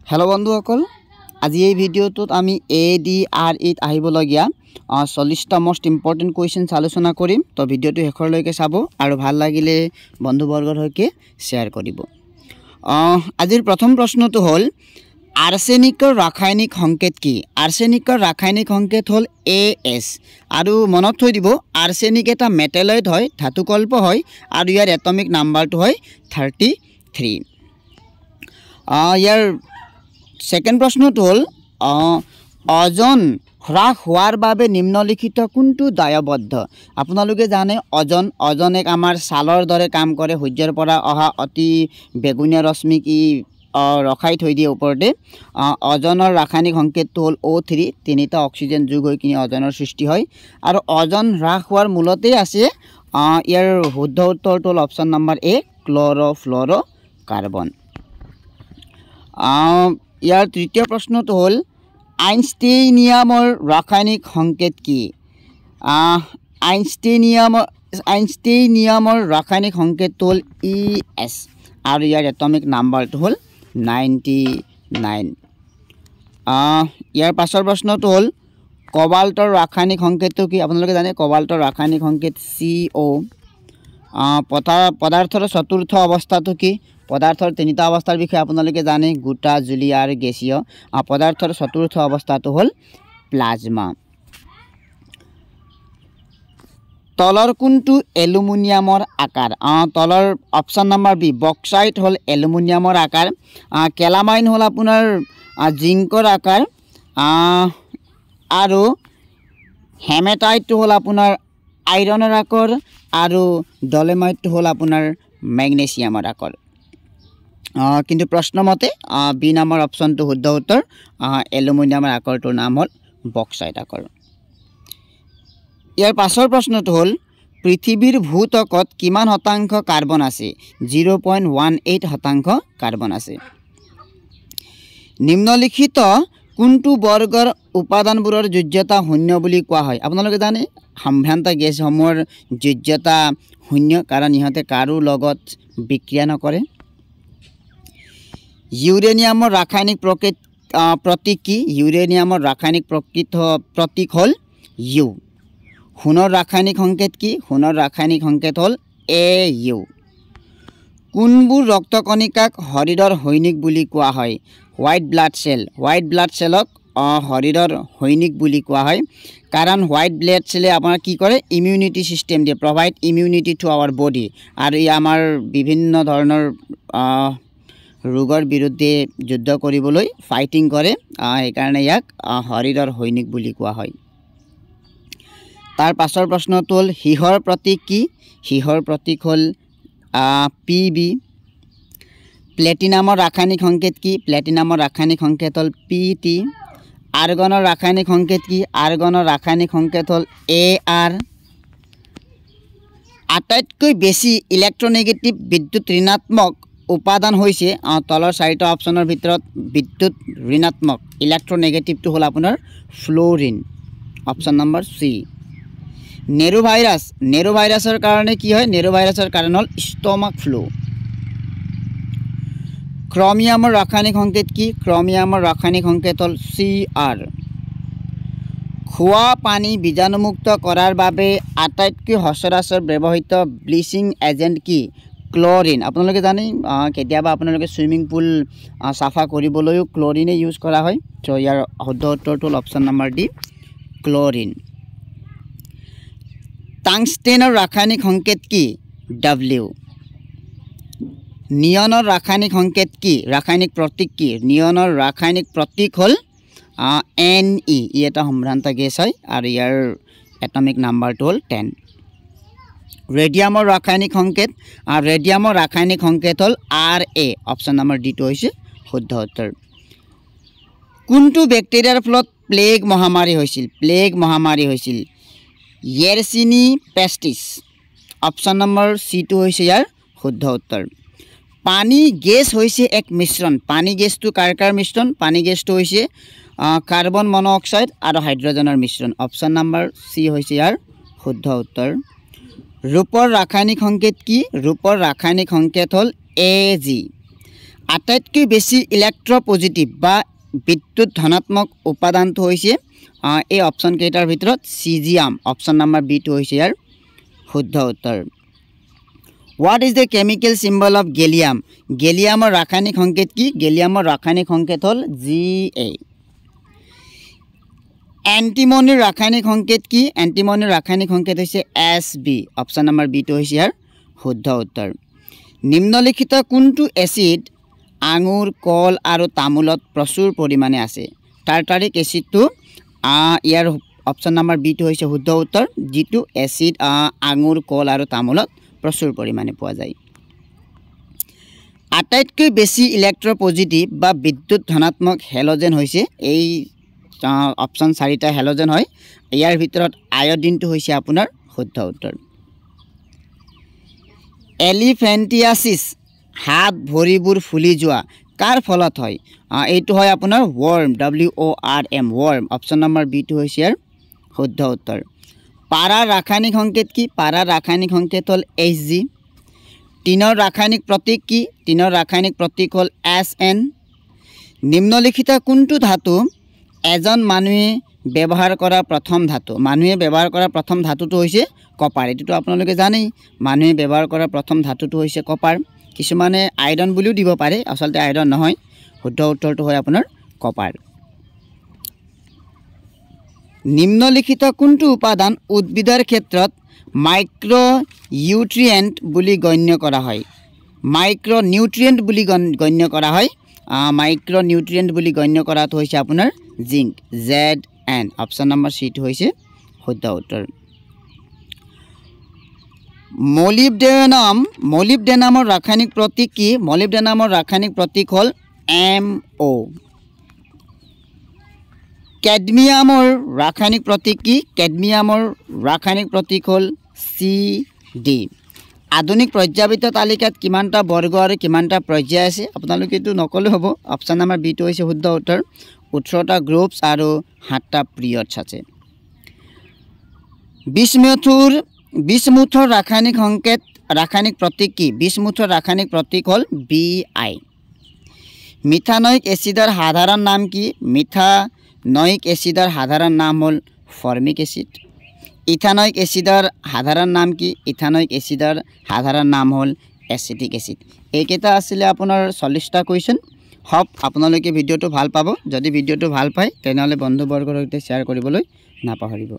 Hello बंधुসকল আজি এই ভিডিওটোত আমি ADRE আহিবলগীয়া 40টা মোস্ট ইম্পৰ্টেন্ট কোৱেশ্চনছ আলোচনা কৰিম তো ভিডিওটো শেষৰলৈকে চাব আৰু ভাল লাগিলে বন্ধুবৰ্গৰ সৈতে শেয়াৰ কৰিব আজিৰ প্ৰথম প্ৰশ্নটো হ'ল আৰ্ছেনিকৰ ৰাসায়নিক সংকেত কি আৰ্ছেনিকৰ ৰাসায়নিক সংকেত হ'ল AS আৰু মনত থৈ দিব আৰ্ছেনিক এটা মেটালয়েড হয় ধাতুকল্প হয় আৰু ইয়াৰ এটমিক নাম্বাৰটো হয় 33 ইয়াৰ सेकेंड प्रश्न हल ओजन ह्रास होवार बारे निम्नलिखित कोनटो दायबद्ध आपनालोके जाने ओजन एक आमार सालर दरे काम करे सूर्यर परा अहा अति बेगुनिया रश्मिक रखाई थई दिए उपरते ओजनर रासायनिक संकेतটো हल O3 তিনিটা অক্সিজেন যোগ হৈ কিনে ओजनर सृष्टि হয় আৰু ओजन ह्रास होवार মূলতে আছে ইয়াৰ শুদ্ধ উত্তৰটো হল অপচন নম্বৰ A ক্লোৰোফ্লোৰোকাৰ্বন यार तृतीय प्रश्न तो हल आइनस्टाइनियमर रासायनिक संकेत की आइनस्टाइनियमर रासायनिक संकेत हल ES और यार एटमिक नम्बर तो हल 99 यार पाछर प्रश्न तो हल कोबाल्टर रासायनिक संकेत की आपनालोके जाने कोबाल्टर रासायनिक संकेत CO पदार्थर चतुर्थ अवस्था तो कि पदार्थर तीनिटा अवस्थार विषय आपनालोके जाने गोटा जुलिया और गैसीय पदार्थर चतुर्थ अवस्था तो हल प्लाज्मा तलर कोनटो एलुमिनियमर आकार तलर ऑप्शन नम्बर बी बक्साइट हल एलुमिनियमर आकार केलामाइन हल आपुनार जिंकर आकार और हेमेटाइट हल आपुनार आयरनर आकार और डोलेमाइट हल आपुनार मैग्नेशियमर आकार किन्तु प्रश्न मते बी नम्बर ऑप्शन तो शुद्ध उत्तर एलुमिनियमर आकारটোৰ नाम हल बक्साइट आकार यार पाछर प्रश्न तो हल पृथिवीर भूतकत किमान शतांश कार्बन आछे 0.18 शतांश कार्बन आछे निम्नलिखित कोनटो वर्गर उपादानबोৰৰ যোজ্যতা শূন্য বুলি কোৱা হয় আপোনালোকে জানে সম্ভ্ৰান্ত গেছসমূহৰ যোজ্যতা শূন্য কাৰণ ইহঁতে কাৰো লগত বিক্ৰিয়া নকৰে यूरेनियमर रासायनिक प्रतीक की यूरेनियमर रासायनिक प्रतीक हल U सोनर रासायनिक संकेत की सोनर रासायनिक संकेत हल AU कोनबोर रक्तकणिकाक शरीरर सैनिक बुली कोৱা হয় व्हाइट ब्लाड सेलक शरीरर सैनिक बुली कोৱা হয় कारण व्हाइट ब्लाड सेले आमार की करे इम्यूनिटी सिस्टेम दिए provide immunity to our body और इ आमार विभिन्न धৰণৰ रोगर विरुद्धे युद्ध কৰিবলৈ फाइटिंग करे हेकारणे याक शरीरर सैनिक बुली कोৱা হয় तार पाछर प्रश्न हल हिहर प्रतीक की हिहर प्रतीक हल PB प्लेटिनामर रासायनिक संकेत की प्लेटिनामर रासायनिक संकेत हल PT आर्गनर रासायनिक संकेत की आर्गनर रासायनिक संकेत हल AR आटाइतকৈ बेसी इलेक्ट्रोनेगेटिव विद्युत ऋणात्मक उपादान होइसे तलर चारिटा ऑप्शनर भितरत विद्युत ऋणात्मक इलेक्ट्रोनेगेटिव तो हल आपुनार फ्लोरिन ऑप्शन नम्बर C नेरो भाइरासर कारणे की है नेरो भाइरासर कारण हल स्टमक फ्लू क्रोमियमर रासायनिक संकेत की क्रोमियमर रासायनिक संकेत हल CR खुआ पानी बीजाणुमुक्त करार बारे आटाइतকৈ सचराचर व्यवहृत ब्लिचिंग एजेंट की क्लोरिन आपनालोके जाने केतियाबा आपनालोके सुइमिंग पुल साफा करिबলৈও क्लोरिने यूज करा হয় तो यार शुद्ध उत्तरটো ऑप्शन नम्बर D क्लोरिन टंगस्टेनर रासायनिक संकेत की W नियनर रासायनिक संकेत की रासायनिक प्रतीक की नियनर रासायनिक प्रतीक हल Ne इ এটা সম্ভ্ৰান্ত গেছ হয় আৰু ইয়াৰ এটমিক নাম্বাৰটো হল 10 रेडियमर रासायनिक संकेत हल RA ऑप्शन नम्बर D तो होइसे शुद्ध उत्तर कोनटो बैक्टेरियार फलत प्लेग महामारी होइसिल येरसिनी पेस्टिस ऑप्शन नम्बर C तो होइसे यार शुद्ध उत्तर पानी गैस होइसे एक मिश्रण पानी गैस तो कार मिश्रण पानी गैस तो होइसे कार्बन मोनोऑक्साइड और हाइड्रोजनर मिश्रण ऑप्शन नम्बर C होइसे यार शुद्ध उत्तर रूपर रासायनिक संकेत की रूपर रासायनिक संकेत हल AG আটাইতকৈ বেছি ইলেক্ট্ৰপজিটিভ বা বিদ্যুৎ ধনাত্মক উপাদানটো হৈছে এই অপশ্যন কেইটাৰ ভিতৰত চিজিয়াম। অপশ্যন নম্বৰ বিটো হৈছে ইয়াৰ শুদ্ধ উত্তৰ। What is the chemical symbol of gallium? গেলিয়ামৰ ৰাসায়নিক সংকেত কি? গেলিয়ামৰ ৰাসায়নিক সংকেত হ'ল Ga। এণ্টিমনিৰ ৰাসায়নিক সংকেত কি? এণ্টিমনিৰ ৰাসায়নিক সংকেত হৈছে Sb। অপশ্যন নম্বৰ বিটো হৈছে ইয়াৰ শুদ্ধ উত্তৰ। নিম্নলিখিত কোনটো এচিড আঙুৰ, কল আৰু তামোলত প্ৰচুৰ পৰিমাণে আছে? টাৰ্টাৰিক এচিডটো ইয়াৰ অপশ্যন নম্বৰ বিটো হৈছে শুদ্ধ উত্তৰ, যিটো এচিড আঙুৰ, কল আৰু তামোলত প্ৰচুৰ পৰিমাণে পোৱা যায়। আটাইতকৈ বেছি ইলেক্ট্ৰপজিটিভ বা বিদ্যুৎ ধনাত্মক হেল'জেন হৈছে এই অপশ্যন 4টা হেল'জেন হয়। ইয়াৰ ভিতৰত আয়ডিনটো হৈছে আপোনাৰ শুদ্ধ উত্তৰ। এলিফেণ্টিয়াছিছ হাত ভৰিবোৰ ফুলি যোৱা কাৰ ফলত হয়? এইটো হয় আপোনাৰ worm, WORM, worm. Option number বিটো হৈছে ইয়াৰ শুদ্ধ উত্তৰ। পাৰাৰ ৰাসায়নিক সংকেত কি? পাৰাৰ ৰাসায়নিক সংকেত হ'ল Hg। টিনৰ ৰাসায়নিক প্ৰতীক কি? টিনৰ ৰাসায়নিক প্ৰতীক হ'ল Sn। নিম্নলিখিত কোনটো ধাতু এজন মানুহে ব্যৱহাৰ কৰা প্ৰথম ধাতু? মানুহে ব্যৱহাৰ কৰা প্ৰথম ধাতুটো হৈছে কপাৰ। এইটোতো আপোনালোকে জানেই, মানুহে ব্যৱহাৰ কৰা প্ৰথম ধাতুটো হৈছে কপাৰ। কিছুমানে আইৰণ বুলিও দিব পাৰে, আচলতে আইৰণ নহয়। শুদ্ধ উত্তৰটো হয় আপোনাৰ কপাৰ। নিম্নলিখিত কোনটো উপাদান উদ্ভিদৰ ক্ষেত্ৰত মাইক্ৰ'নিউট্ৰিয়েণ্ট বুলি গণ্য কৰা হয়? মাইক্ৰ'নিউট্ৰিয়েণ্ট বুলি গণ্য কৰা হয়। মাইক্ৰ'নিউট্ৰিয়েণ্ট বুলি গণ্য কৰাটো হৈছে আপোনাৰ জিংক, Zn। অপশ্যন নম্বৰ চিটো হৈছে শুদ্ধ উত্তৰ। মলিবডেনামৰ ৰাসায়নিক প্ৰতীক কি? মলিবডেনামৰ ৰাসায়নিক প্ৰতীক হ'ল Mo। কেডমিয়ামৰ ৰাসায়নিক প্ৰতীক কি? কেডমিয়ামৰ ৰাসায়নিক প্ৰতীক হ'ল Cd। আধুনিক পৰ্যায়বৃত্ত তালিকাত কিমানটা বৰ্গ আৰু কিমানটা পৰ্যায় আছে? আপোনালোকে এইটো নক'লে হ'ব। অপশ্যন নম্বৰ বিটো হৈছে শুদ্ধ উত্তৰ, 18টা গ্ৰুপছ আৰু 7টা পিৰিয়ডছ আছে। বিছমুথৰ ৰাসায়নিক প্ৰতীক কি? বিছমুথৰ ৰাসায়নিক প্ৰতীক হ'ল Bi। মিথানয়িক এচিডৰ সাধাৰণ নাম কি? মিথানয়িক এচিডৰ সাধাৰণ নাম হ'ল ফৰ্মিক এচিড। ইথানয়িক এচিডৰ সাধাৰণ নাম কি? ইথানয়িক এচিডৰ সাধাৰণ নাম হ'ল এচিটিক এচিড। এইকেইটা আছিলে আপোনাৰ 40টা কুৱেশ্যন। হপ আপোনালোকে ভিডিঅ'টো ভাল পাব। যদি ভিডিঅ'টো ভাল পায় তেনেহ'লে বন্ধুবৰ্গৰ সৈতে শ্বেয়াৰ কৰিবলৈ নাপাহৰিব।